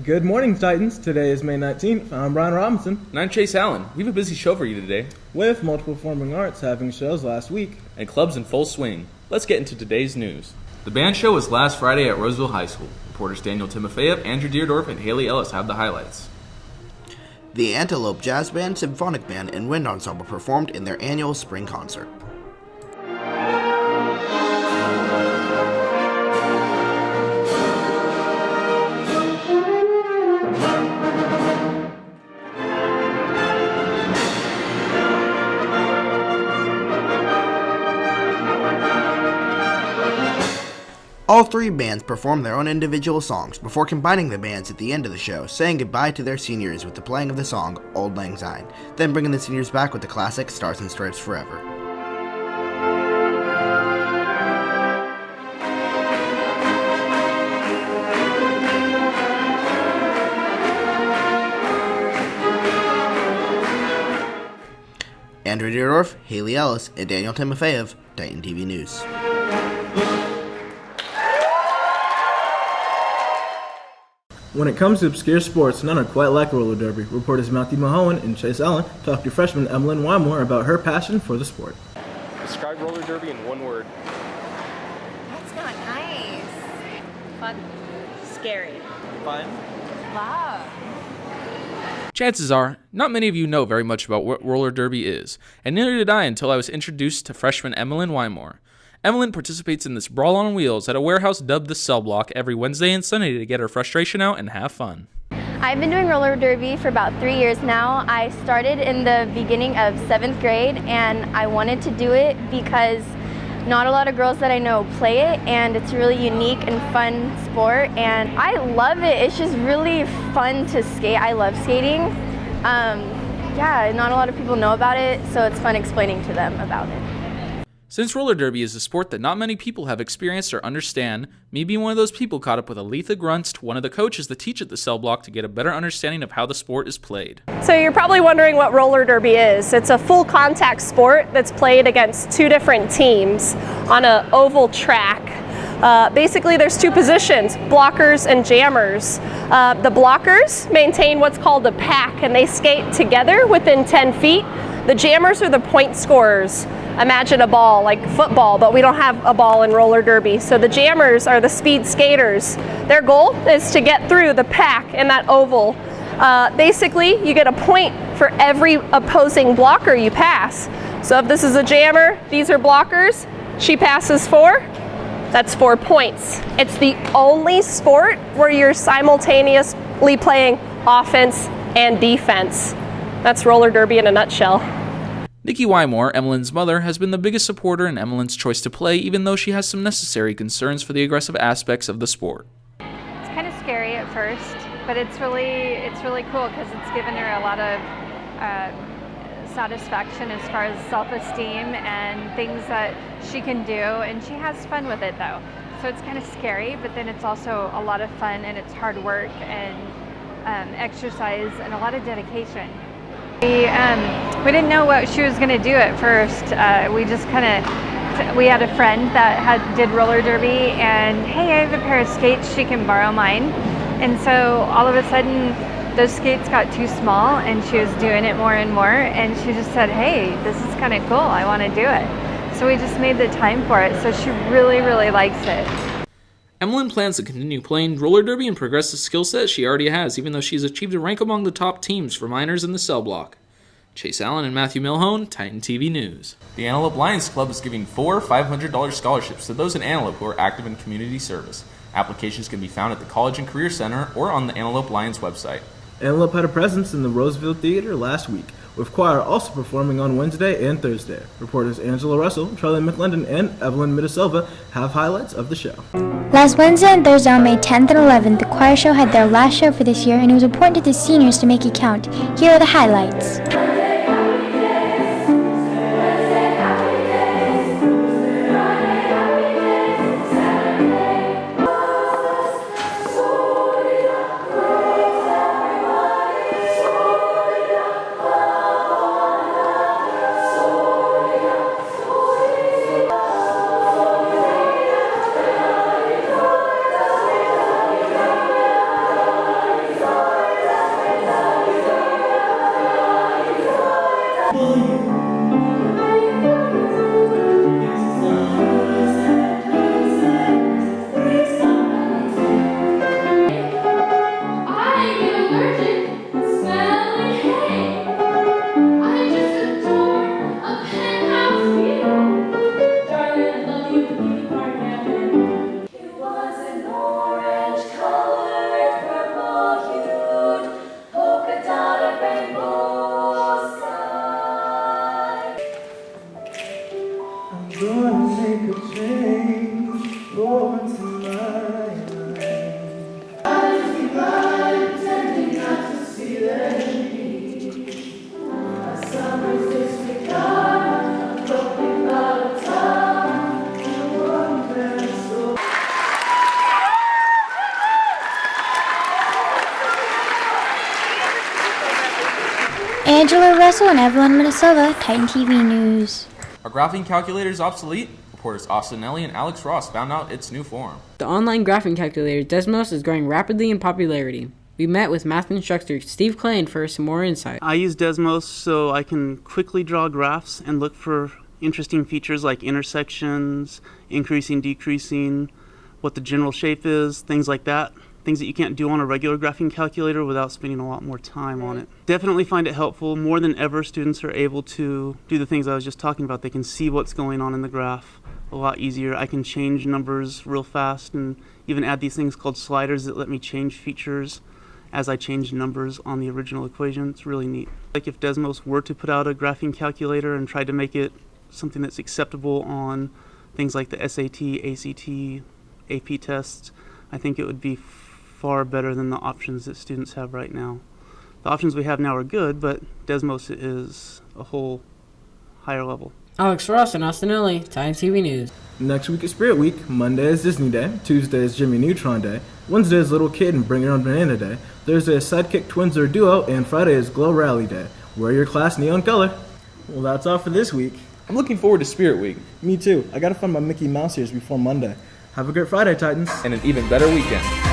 Good morning, Titans. Today is May 19th. I'm Brian Robinson. And I'm Chase Allen. We have a busy show for you today. With multiple performing arts having shows last week. And clubs in full swing. Let's get into today's news. The band show was last Friday at Roseville High School. Reporters Daniel Timofeyev, Andrew Deerdorf, and Haley Ellis have the highlights. The Antelope Jazz Band, Symphonic Band, and Wind Ensemble performed in their annual spring concert. All three bands performed their own individual songs before combining the bands at the end of the show, saying goodbye to their seniors with the playing of the song Auld Lang Syne, then bringing the seniors back with the classic Stars and Stripes Forever. Andrew Deerdorf, Haley Ellis, and Daniel Timofeyev, Titan TV News. When it comes to obscure sports, none are quite like roller derby. Reporters Matthew Mahowan and Chase Allen talked to freshman Emlyn Wymore about her passion for the sport. Describe roller derby in one word. That's not nice. Fun. Scary. Fun. Wow. Chances are, not many of you know very much about what roller derby is, and neither did I until I was introduced to freshman Emlyn Wymore. Emlyn participates in this brawl on wheels at a warehouse dubbed the Cell Block every Wednesday and Sunday to get her frustration out and have fun. I've been doing roller derby for about 3 years now. I started in the beginning of 7th grade and I wanted to do it because not a lot of girls that I know play it, and it's a really unique and fun sport and I love it. It's just really fun to skate. I love skating. Not a lot of people know about it, so it's fun explaining to them about it. Since roller derby is a sport that not many people have experienced or understand, me being one of those people caught up with Aletha Grunst, one of the coaches that teach at the Cell Block, to get a better understanding of how the sport is played. So you're probably wondering what roller derby is. It's a full contact sport that's played against two different teams on an oval track. Basically there's two positions, blockers and jammers. The blockers maintain what's called a pack and they skate together within 10 feet. The jammers are the point scorers. Imagine a ball like football, but we don't have a ball in roller derby. So the jammers are the speed skaters. Their goal is to get through the pack in that oval. Basically, you get a point for every opposing blocker you pass. So if this is a jammer, these are blockers, she passes 4, that's 4 points. It's the only sport where you're simultaneously playing offense and defense. That's roller derby in a nutshell. Nikki Wymore, Emlyn's mother, has been the biggest supporter in Emlyn's choice to play, even though she has some necessary concerns for the aggressive aspects of the sport. It's kind of scary at first, but it's really cool because it's given her a lot of satisfaction as far as self-esteem and things that she can do, and she has fun with it though. So it's kind of scary, but then it's also a lot of fun, and it's hard work and exercise and a lot of dedication. We didn't know what she was going to do at first. We had a friend that did roller derby, and hey, I have a pair of skates, she can borrow mine. And so all of a sudden those skates got too small and she was doing it more and more, and she just said, hey, this is kind of cool, I want to do it. So we just made the time for it, so she really, really likes it. Emlyn plans to continue playing roller derby and progress the skill set she already has, even though she's achieved a rank among the top teams for minors in the Cell Block. Chase Allen and Matthew Milhone, Titan TV News. The Antelope Lions Club is giving 4 $500 scholarships to those in Antelope who are active in community service. Applications can be found at the College and Career Center or on the Antelope Lions website. Antelope had a presence in the Roseville Theater last week, with choir also performing on Wednesday and Thursday. Reporters Angela Russell, Charlie McLendon, and Evelyn Midasilva have highlights of the show. Last Wednesday and Thursday on May 10th and 11th, the choir show had their last show for this year, and it was important to the seniors to make it count. Here are the highlights. Angela Russell and Evelyn Minnesota, Titan TV News. Are graphing calculators obsolete? Reporters Austin Nelly and Alex Ross found out its new form. The online graphing calculator Desmos is growing rapidly in popularity. We met with math instructor Steve Klein for some more insight. I use Desmos so I can quickly draw graphs and look for interesting features like intersections, increasing, decreasing, what the general shape is, things like that. Things that you can't do on a regular graphing calculator without spending a lot more time on it. Definitely find it helpful. More than ever, students are able to do the things I was just talking about. They can see what's going on in the graph a lot easier. I can change numbers real fast and even add these things called sliders that let me change features as I change numbers on the original equation. It's really neat. Like if Desmos were to put out a graphing calculator and try to make it something that's acceptable on things like the SAT, ACT, AP tests, I think it would be far better than the options that students have right now. The options we have now are good, but Desmos is a whole higher level. Alex Ross and Austin Nelly, Titan TV News. Next week is Spirit Week. Monday is Disney Day. Tuesday is Jimmy Neutron Day. Wednesday is Little Kid and Bring Your Own Banana Day. Thursday is Sidekick Twins or Duo. And Friday is Glow Rally Day. Wear your class neon color. Well, that's all for this week. I'm looking forward to Spirit Week. Me too. I gotta find my Mickey Mouse ears before Monday. Have a great Friday, Titans. And an even better weekend.